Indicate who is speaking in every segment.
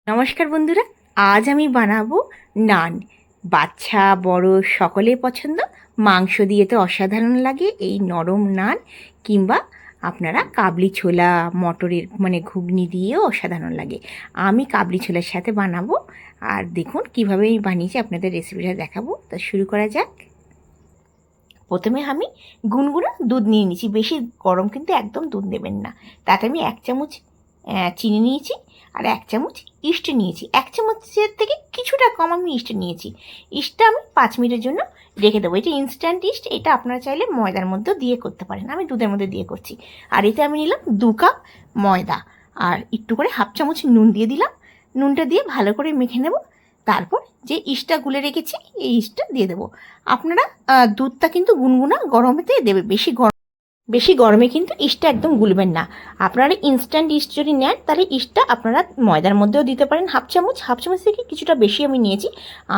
Speaker 1: নমস্কার বন্ধুরা, আজ আমি বানাবো নান। বাচ্চা বড় সকলের পছন্দ। মাংস দিয়ে তো অসাধারণ লাগে এই নরম নান, কিংবা আপনারা কাবলি ছোলা মটরের ঘুগনি দিয়েও অসাধারণ লাগে। আমি কাবলি ছোলার সাথে বানাবো, আর দেখুন কীভাবে আমি বানিয়েছি আপনাদের রেসিপিটা দেখাবো। তা শুরু করা যাক। প্রথমে আমি গুনগুনো দুধ নিয়ে নিয়েছি, বেশি গরম কিন্তু একদম দুধ দেবেন না। তাতে আমি 1 চামচ চিনি নিয়েছি, আর 1 চামচ ইস্ট নিয়েছি। 1 চামচের থেকে কিছুটা কম আমি ইস্ট নিয়েছি। ইস্টটা আমি 5 মিনিটের জন্য রেখে দেবো। এটা ইনস্ট্যান্ট ইস্ট, এটা আপনারা চাইলে ময়দার মধ্যেও দিয়ে করতে পারেন, আমি দুধের মধ্যে দিয়ে করছি। আর এতে আমি নিলাম 2 কাপ ময়দা, আর একটু করে 1/2 চামচ নুন দিয়ে দিলাম। নুনটা দিয়ে ভালো করে মেখে নেব। তারপর যে ইস্টটা গুলে রেখেছি এই ইস্টটা দিয়ে দেবো। আপনারা দুধটা কিন্তু গুনগুনা গরমেতে দেবে, বেশি গরমে কিন্তু ইস্টটা একদম গুলবেন না। আপনারা ইনস্ট্যান্ট ইস্ট যদি নেন তাহলে ইস্টটা আপনারা ময়দার মধ্যেও দিতে পারেন। 1/2 চামচ থেকে কিছুটা বেশি আমি নিয়েছি,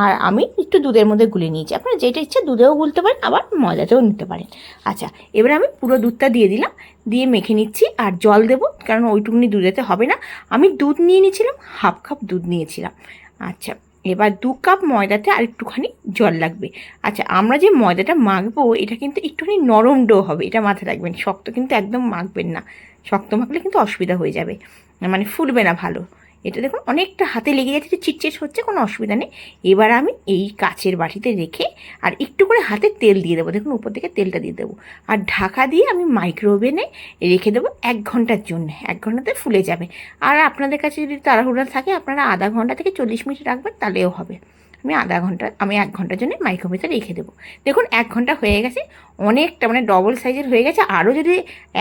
Speaker 1: আর আমি একটু দুধের মধ্যে গুলে নিয়েছি। আপনারা যেটা ইচ্ছা দুধেও গুলতে পারেন, আবার ময়দাতেও নিতে পারেন। আচ্ছা, এবার আমি পুরো দুধটা দিয়ে দিলাম, দিয়ে মেখে নিচ্ছি। আর জল দেবো, কারণ ওইটুকুনি দুধেতে হবে না। আমি দুধ নিয়ে নিয়েছিলাম, 1/2 কাপ দুধ নিয়েছিলাম। আচ্ছা, এবার 2 কাপ ময়দাতে আর একটুখানি জল লাগবে। আচ্ছা, আমরা যে ময়দাটা মাখবো এটা কিন্তু একটুখানি নরম ডো হবে, এটা মাথায় রাখবেন। শক্ত কিন্তু একদম মাখবেন না, শক্ত মাখলে কিন্তু অসুবিধা হয়ে যাবে, ফুলবে না ভালো। এটা দেখুন অনেকটা হাতে লেগে যাচ্ছে, চিটচিট হচ্ছে, কোনো অসুবিধা নেই। এবার আমি এই কাচের বাটিতে রেখে আর একটু করে হাতে তেল দিয়ে দেবো, দেখুন উপর থেকে তেলটা দিয়ে দেবো। আর ঢাকা দিয়ে আমি মাইক্রো ওভেনে রেখে দেবো 1 ঘন্টার জন্য। 1 ঘন্টাতে ফুলে যাবে। আর আপনাদের কাছে যদি তাড়াহুড়া থাকে আপনারা আধা ঘন্টা থেকে 40 মিনিট রাখবেন, তাহলেও হবে। আমি 1 ঘন্টার জন্য মাইক্রোওভেনে রেখে দেবো। দেখুন 1 ঘন্টা হয়ে গেছে, অনেকটা ডবল সাইজের হয়ে গেছে। আরও যদি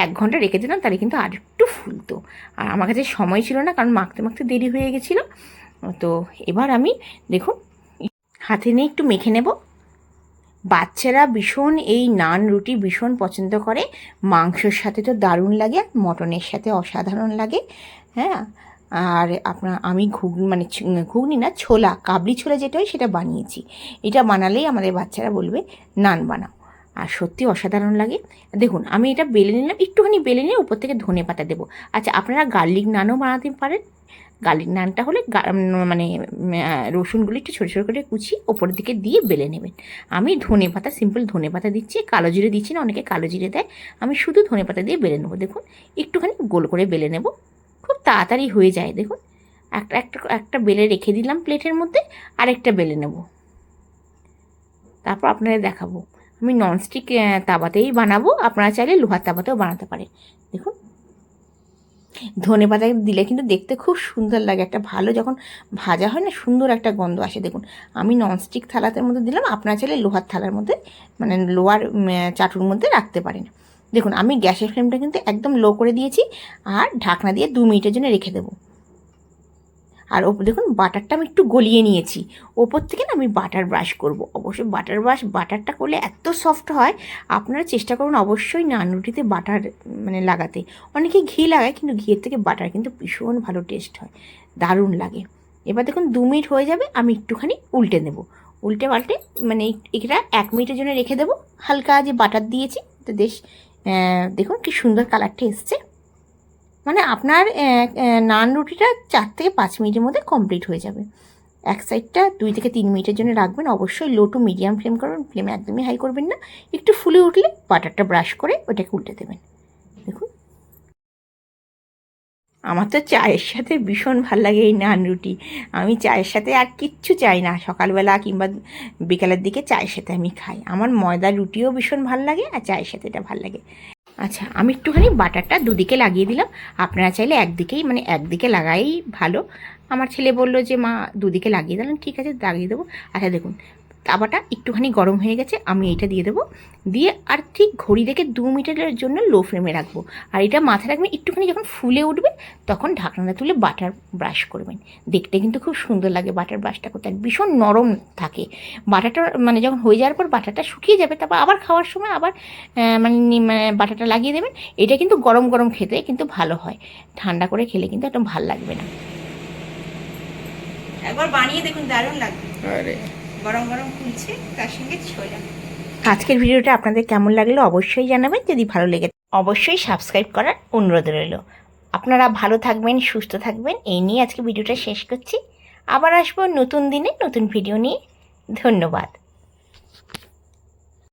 Speaker 1: 1 ঘন্টা রেখে দিলাম তাহলে কিন্তু আর একটু ফুলতো। আর আমার কাছে সময় ছিল না, কারণ মাখতে মাখতে দেরি হয়ে গেছিলো। তো এবার আমি দেখুন হাতে নিয়ে একটু মেখে নেব। বাচ্চারা ভীষণ এই নান রুটি ভীষণ পছন্দ করে। মাংসর সাথে তো দারুণ লাগে, মটনের সাথে অসাধারণ লাগে। হ্যাঁ, আর আমি ঘুগনি না, ছোলা, কাবলি ছোলা যেটা হয় সেটা বানিয়েছি। এটা বানালেই আমাদের বাচ্চারা বলবে নান বানাও, আর সত্যি অসাধারণ লাগে। দেখুন আমি এটা বেলে নিলাম, একটুখানি বেলে নিয়ে উপর থেকে ধনেপাতা দেবো। আচ্ছা, আপনারা গার্লিক নানও বানাতে পারেন। গার্লিক নানটা হলে রসুনগুলো একটু ছোটো ছোটো করে কুচিয়ে ওপরের দিকে দিয়ে বেলে নেবেন। আমি ধনেপাতা, সিম্পল ধনেপাতা দিচ্ছি, কালো জিরে দিচ্ছি না, অনেকে কালো জিরে দেয়। আমি শুধু ধনেপাতা দিয়ে বেলে নেবো। দেখুন একটুখানি গোল করে বেলে নেব, খুব তাড়াতাড়ি হয়ে যায়। দেখুন একটা বেলে রেখে দিলাম প্লেটের মধ্যে, আরেকটা বেলে নেব। তারপর আপনাদের দেখাবো। আমি ননস্টিক তাওয়াতেই বানাবো, আপনারা চাইলে লোহার তাওয়াতেও বানাতে পারেন। দেখুন ধনেপাতা দিলে কিন্তু দেখতে খুব সুন্দর লাগে, একটা ভালো যখন ভাজা হয় না, সুন্দর একটা গন্ধ আসে। দেখুন আমি ননস্টিক থালাতের মধ্যে দিলাম, আপনারা চাইলে লোহার থালার মধ্যে লোহার চাটুর মধ্যে রাখতে পারেন। দেখুন আমি গ্যাসের ফ্লেমটা কিন্তু একদম লো করে দিয়েছি, আর ঢাকনা দিয়ে 2 মিনিটের জন্য রেখে দেবো। আর দেখুন বাটারটা আমি একটু গলিয়ে নিয়েছি। ওপর থেকে না আমি বাটার ব্রাশ করব। অবশ্যই বাটারটা করলে এত সফট হয়। আপনারা চেষ্টা করুন অবশ্যই নান রুটিতে বাটার লাগাতে। অনেকে ঘি লাগায়, কিন্তু ঘিয়ের থেকে বাটার কিন্তু ভীষণ ভালো টেস্ট হয়, দারুণ লাগে। এবার দেখুন 2 মিনিট হয়ে যাবে, আমি একটুখানি উল্টে দেবো। উল্টে পাল্টে এটা 1 মিনিটের জন্য রেখে দেবো। হালকা যে বাটার দিয়েছি তো দেখুন কি সুন্দর কালারটা এসছে। আপনার নান রুটিটা 4 থেকে 5 মিনিটের মধ্যে কমপ্লিট হয়ে যাবে। এক সাইডটা 2 থেকে 3 মিনিটের জন্য রাখবেন। অবশ্যই লো টু মিডিয়াম ফ্লেম করবেন, ফ্লেমে একদমই হাই করবেন না। একটু ফুলে উঠলে বাটারটা ব্রাশ করে ওটাকে উল্টে দেবেন। দেখুন আমার তো চায়ের সাথে ভীষণ ভাল লাগে এই নান রুটি। আমি চায়ের সাথে আর কিচ্ছু চাই না, সকালবেলা কিংবা বিকালের দিকে চায়ের সাথে আমি খাই। আমার ময়দার রুটিও ভীষণ ভাল লাগে, আর চায়ের সাথে এটা ভাল লাগে। আচ্ছা, আমি একটুখানি বাটারটা দুদিকে লাগিয়ে দিলাম। আপনারা চাইলে একদিকেই একদিকে লাগাই ভালো। আমার ছেলে বললো যে মা দুদিকে লাগিয়ে দিলাম, ঠিক আছে লাগিয়ে দেবো। আচ্ছা দেখুন তাওয়াটা একটুখানি গরম হয়ে গেছে, আমি এটা দিয়ে দেবো। দিয়ে আর ঠিক ঘড়ি দেখে 2 মিনিটের জন্য লো ফ্লেমে রাখবো। আর এটা মাথায় রাখবেন, একটুখানি যখন ফুলে উঠবে তখন ঢাকনাটা তুলে বাটার ব্রাশ করবেন। দেখতে কিন্তু খুব সুন্দর লাগে বাটার ব্রাশটা করতে, ভীষণ নরম থাকে বাটারটা। যখন হয়ে যাওয়ার পর বাটারটা শুকিয়ে যাবে, তারপর আবার খাওয়ার সময় আবার বাটারটা লাগিয়ে দেবেন। এটা কিন্তু গরম গরম খেতে কিন্তু ভালো হয়, ঠান্ডা করে খেলে কিন্তু একদম ভাল লাগবে না। একবার বানিয়ে দেখুন, দারুণ লাগবে। গরম গরম খুলছে, তার সঙ্গে ছোলা। আজকের ভিডিওটা আপনাদের কেমন লাগলো অবশ্যই জানাবেন। যদি ভালো লেগে অবশ্যই সাবস্ক্রাইব করার অনুরোধ রইল। আপনারা ভালো থাকবেন, সুস্থ থাকবেন, এই নিয়ে আজকে ভিডিওটা শেষ করছি। আবার আসবো নতুন দিনে নতুন ভিডিও নিয়ে। ধন্যবাদ।